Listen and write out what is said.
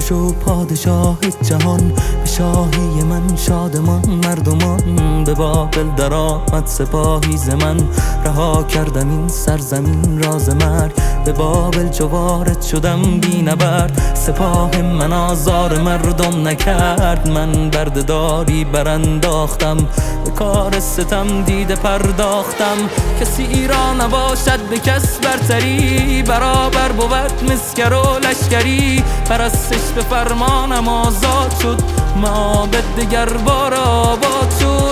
شو پادشاه جهان، به شاهی من شادمان مردمان. به بابل در آمد سپاهی ز من، رها کردم این سرزمین راز مرگ. به بابل چو وارد شدم بی نبرد، سپاه من آزار مردم نکرد. من بردهداری برانداختم، به کار ستم دیده پرداختم. کسی را نباشد به کس برتری، برابر بود مسکر و لشکری. پرستش به فرمانم آزاد شد، معابد دگر بار آباد شد.